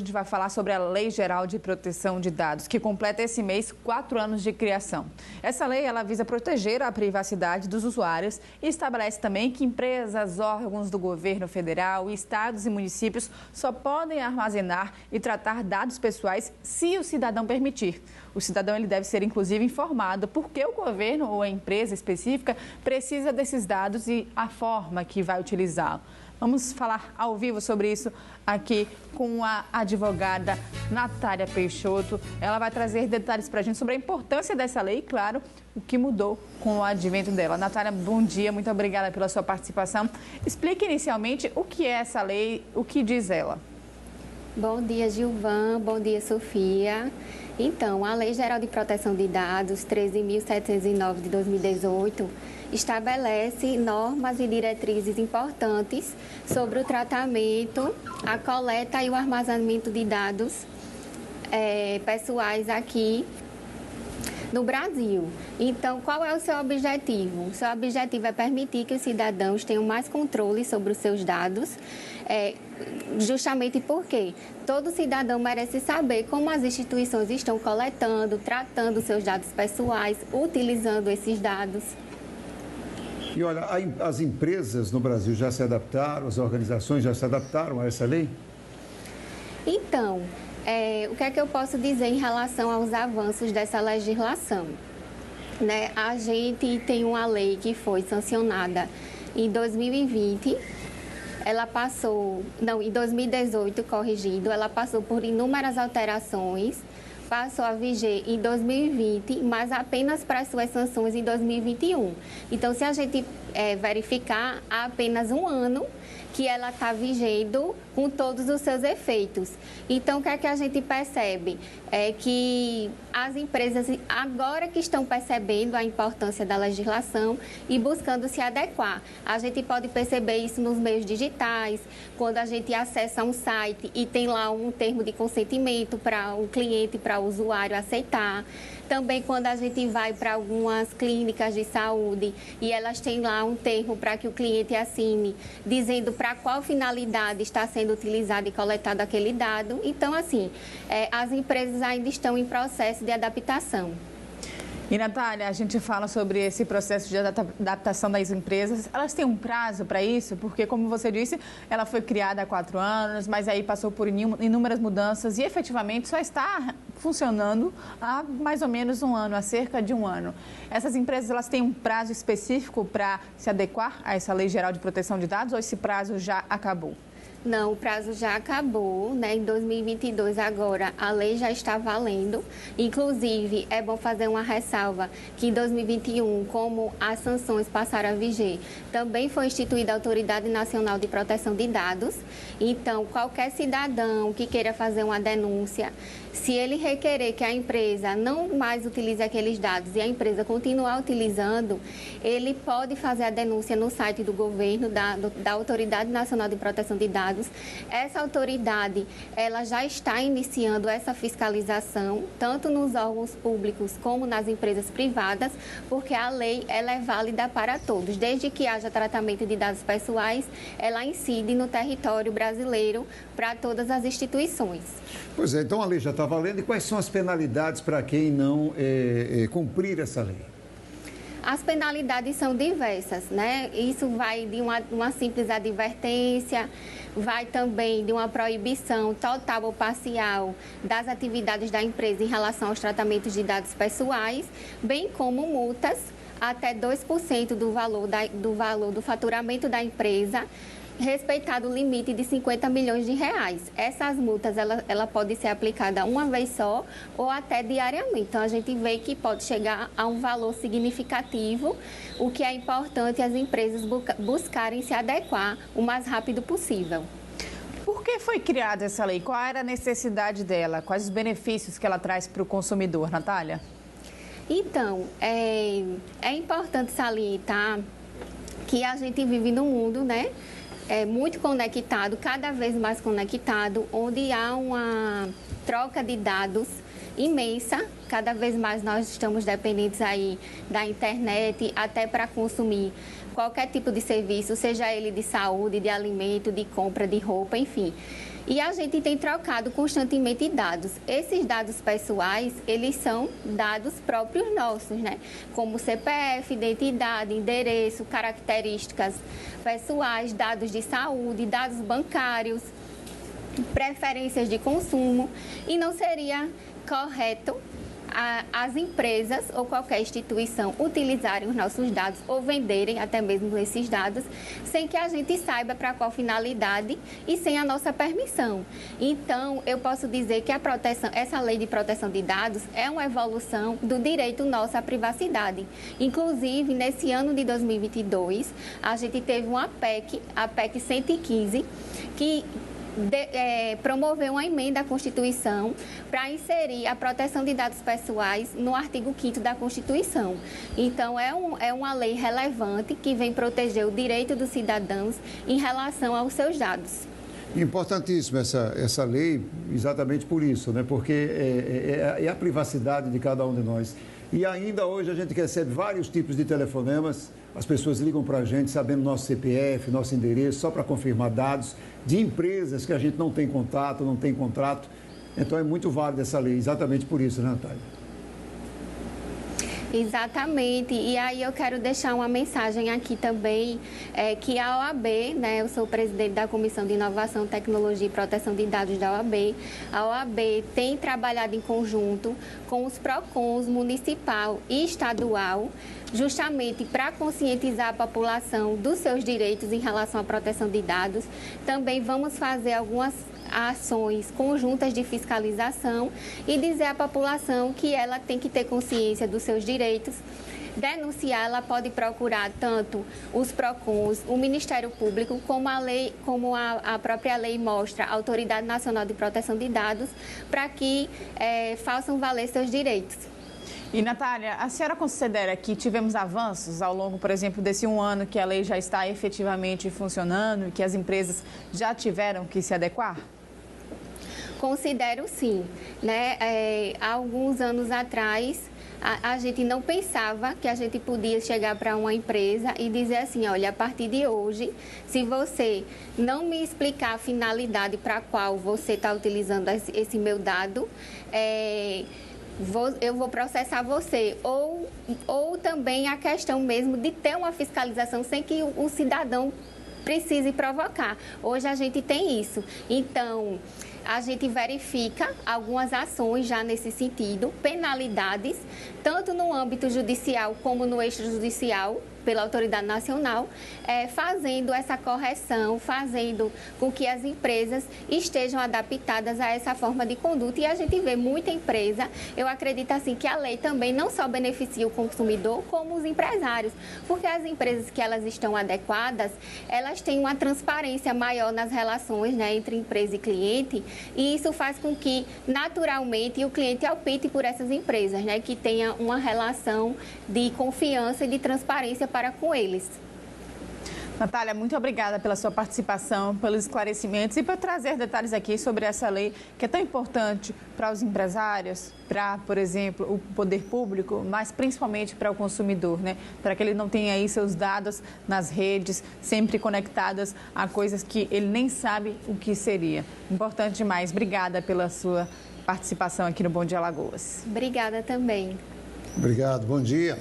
A gente vai falar sobre a Lei Geral de Proteção de Dados, que completa esse mês 4 anos de criação. Essa lei ela visa proteger a privacidade dos usuários e estabelece também que empresas, órgãos do governo federal, estados e municípios só podem armazenar e tratar dados pessoais se o cidadão permitir. O cidadão ele deve ser, inclusive, informado porque o governo ou a empresa específica precisa desses dados e a forma que vai utilizá-lo. Vamos falar ao vivo sobre isso aqui com a advogada Natália Peixoto. Ela vai trazer detalhes para a gente sobre a importância dessa lei e, claro, o que mudou com o advento dela. Natália, bom dia, muito obrigada pela sua participação. Explique inicialmente o que é essa lei, o que diz ela. Bom dia, Gilvan. Bom dia, Sofia. Então, a Lei Geral de Proteção de Dados 13.709 de 2018 estabelece normas e diretrizes importantes sobre o tratamento, a coleta e o armazenamento de dados pessoais aqui no Brasil. Então, qual é o seu objetivo? O seu objetivo é permitir que os cidadãos tenham mais controle sobre os seus dados, justamente porque todo cidadão merece saber como as instituições estão coletando, tratando seus dados pessoais, utilizando esses dados. E olha, as empresas no Brasil já se adaptaram, as organizações já se adaptaram a essa lei? Então, o que é que eu posso dizer em relação aos avanços dessa legislação? Né? A gente tem uma lei que foi sancionada em 2020, em 2018, corrigido, ela passou por inúmeras alterações, passou a viger em 2020, mas apenas para suas sanções em 2021. Então, se a gente verificar, há apenas um ano que ela está vigendo com todos os seus efeitos. Então, o que é que a gente percebe? É que as empresas, agora que estão percebendo a importância da legislação e buscando se adequar. A gente pode perceber isso nos meios digitais, quando a gente acessa um site e tem lá um termo de consentimento para o cliente, para o usuário aceitar. Também quando a gente vai para algumas clínicas de saúde e elas têm lá um termo para que o cliente assine, dizendo para qual finalidade está sendo utilizado e coletado aquele dado. Então, assim, as empresas ainda estão em processo de adaptação. E, Natália, a gente fala sobre esse processo de adaptação das empresas. Elas têm um prazo para isso? Porque, como você disse, ela foi criada há 4 anos, mas aí passou por inúmeras mudanças e, efetivamente, só está funcionando há mais ou menos um ano, há cerca de um ano. Essas empresas, elas têm um prazo específico para se adequar a essa Lei Geral de Proteção de Dados ou esse prazo já acabou? Não, o prazo já acabou, né? Em 2022, agora, a lei já está valendo. Inclusive, é bom fazer uma ressalva que em 2021, como as sanções passaram a viger, também foi instituída a Autoridade Nacional de Proteção de Dados. Então, qualquer cidadão que queira fazer uma denúncia, se ele requerer que a empresa não mais utilize aqueles dados e a empresa continuar utilizando, ele pode fazer a denúncia no site do governo, da Autoridade Nacional de Proteção de Dados. Essa autoridade, ela já está iniciando essa fiscalização, tanto nos órgãos públicos como nas empresas privadas, porque a lei ela é válida para todos. Desde que haja tratamento de dados pessoais, ela incide no território brasileiro para todas as instituições. Pois é, então a lei já está valendo. E quais são as penalidades para quem não cumprir essa lei? As penalidades são diversas, né? Isso vai de uma simples advertência, vai também de uma proibição total ou parcial das atividades da empresa em relação aos tratamentos de dados pessoais, bem como multas até 2% do valor do faturamento da empresa, respeitado o limite de 50 milhões de reais. Essas multas, ela pode ser aplicada uma vez só ou até diariamente. Então, a gente vê que pode chegar a um valor significativo, o que é importante as empresas buscarem se adequar o mais rápido possível. Por que foi criada essa lei? Qual era a necessidade dela? Quais os benefícios que ela traz para o consumidor, Natália? Então, é importante salientar que a gente vive num mundo, né? Muito conectado, cada vez mais conectado, onde há uma troca de dados imensa. Cada vez mais nós estamos dependentes aí da internet, até para consumir qualquer tipo de serviço, seja ele de saúde, de alimento, de compra de roupa, enfim. E a gente tem trocado constantemente dados. Esses dados pessoais, eles são dados próprios nossos, né? Como CPF, identidade, endereço, características pessoais, dados de saúde, dados bancários, preferências de consumo. E não seria correto as empresas ou qualquer instituição utilizarem os nossos dados ou venderem até mesmo esses dados sem que a gente saiba para qual finalidade e sem a nossa permissão. Então, eu posso dizer que essa lei de proteção de dados é uma evolução do direito nosso à privacidade. Inclusive, nesse ano de 2022, a gente teve uma PEC, a PEC 115, que promover uma emenda à Constituição para inserir a proteção de dados pessoais no artigo 5º da Constituição. Então, é uma lei relevante que vem proteger o direito dos cidadãos em relação aos seus dados. Importantíssimo essa lei, exatamente por isso, né? Porque é a privacidade de cada um de nós. E ainda hoje a gente recebe vários tipos de telefonemas, as pessoas ligam para a gente sabendo nosso CPF, nosso endereço, só para confirmar dados de empresas que a gente não tem contato, não tem contrato. Então é muito válida essa lei, exatamente por isso, né, Natália? Exatamente, e aí eu quero deixar uma mensagem aqui também, que a OAB, né, eu sou presidente da Comissão de Inovação, Tecnologia e Proteção de Dados da OAB, a OAB tem trabalhado em conjunto com os PROCONs municipal e estadual, justamente para conscientizar a população dos seus direitos em relação à proteção de dados. Também vamos fazer algumas ações conjuntas de fiscalização e dizer à população que ela tem que ter consciência dos seus direitos. Denunciar, ela pode procurar tanto os PROCONs, o Ministério Público, como a lei, como a própria lei mostra, a Autoridade Nacional de Proteção de Dados, para que façam valer seus direitos. E, Natália, a senhora considera que tivemos avanços ao longo, por exemplo, desse um ano que a lei já está efetivamente funcionando e que as empresas já tiveram que se adequar? Considero sim, né? Há alguns anos atrás, a gente não pensava que a gente podia chegar para uma empresa e dizer assim, olha, a partir de hoje, se você não me explicar a finalidade para a qual você está utilizando esse meu dado, eu vou processar você. Ou também a questão mesmo de ter uma fiscalização sem que o cidadão precise provocar. Hoje a gente tem isso. Então, a gente verifica algumas ações já nesse sentido, penalidades, tanto no âmbito judicial como no extrajudicial, pela Autoridade Nacional, fazendo essa correção, fazendo com que as empresas estejam adaptadas a essa forma de conduta. E a gente vê muita empresa, eu acredito assim que a lei também não só beneficia o consumidor, como os empresários, porque as empresas que elas estão adequadas, elas têm uma transparência maior nas relações, né, entre empresa e cliente, e isso faz com que, naturalmente, o cliente opte por essas empresas, né, que tenha uma relação de confiança e de transparência para com eles. Natália, muito obrigada pela sua participação, pelos esclarecimentos e por trazer detalhes aqui sobre essa lei que é tão importante para os empresários, para, por exemplo, o poder público, mas principalmente para o consumidor, né? Para que ele não tenha aí seus dados nas redes, sempre conectados a coisas que ele nem sabe o que seria. Importante demais. Obrigada pela sua participação aqui no Bom Dia Alagoas. Obrigada também. Obrigado, bom dia.